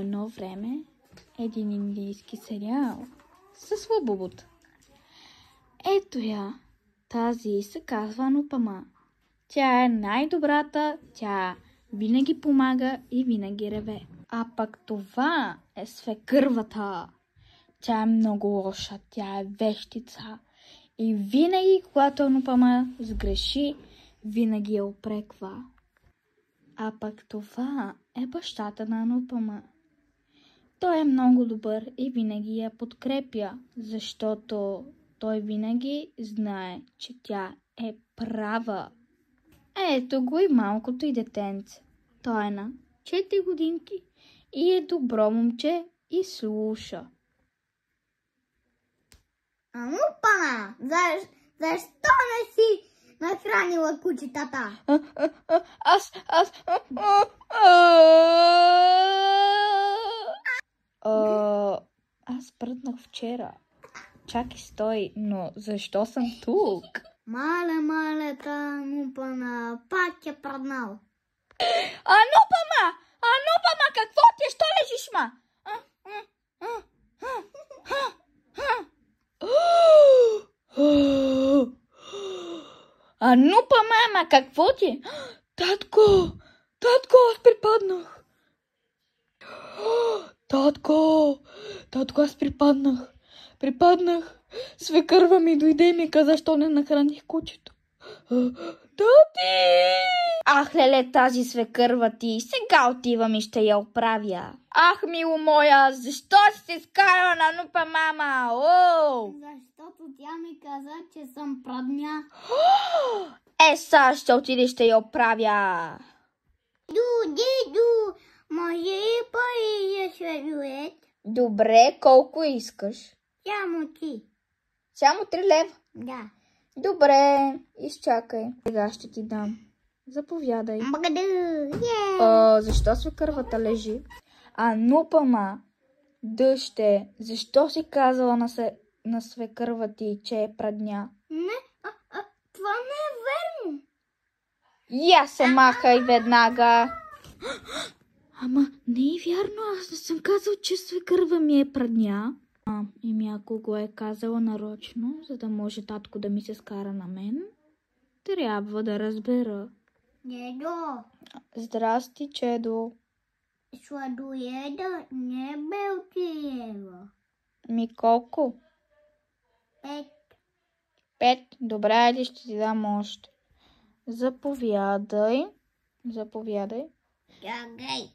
едно време един индийски сериал с Лабубут. Ето я, тази се казва Анупама. Тя е най-добрата, тя винаги помага и винаги реве. А пък това е свекървата. Тя е много лоша, тя е вещица. И винаги, когато Анупама сгреши, винаги я упреква. А пък това е бащата на Анупама. Той е много добър и винаги я подкрепя, защото той винаги знае, че тя е права. Ето го и малкото и детенце. Той е на 4 годинки и е добро момче и слуша. Анупама, защо не си нахранила кучетата? Аз пръднах вчера. Чакай, стой, но защо съм тук? Мале, Анупама, пак е пръднал. Анупама, какво ти е? Що лежиш, ма? Анупама, ама какво ти? Татко, аз припаднах. Татко, аз припаднах. Свекърва ми дойде и ми каза, защо не нахраних кучето. Тати! Ах, леле, тази свекърва ти. Сега отивам и ще я оправя. Ах, мило моя, защо си се скарала на Анупа, мама? Защото тя ми каза, че съм прадня. Сега ще отиде и ще я оправя. Дидо, може ли пари за шведует? Добре, колко искаш? Само 3 лева? Да. Добре, изчакай. Сега ще ти дам. Заповядай. Защо свекървата лежи? Анупама, дъще, защо си казала на свекърва ти, че е прадня? Не, това не е верно. Я се махай веднага. Ама не е вярно, аз не съм казал, че свекърва ми е прадня. Ако го е казала нарочно, за да може татко да ми се скара на мен, трябва да разбера. Дедо. Здрасти, чедо. Сладоеда не бе отиела. Ми колко? 5. Добре, айде ще ти дам още. Заповядай. Чакай.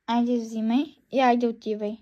Айде взимай и айде отивай.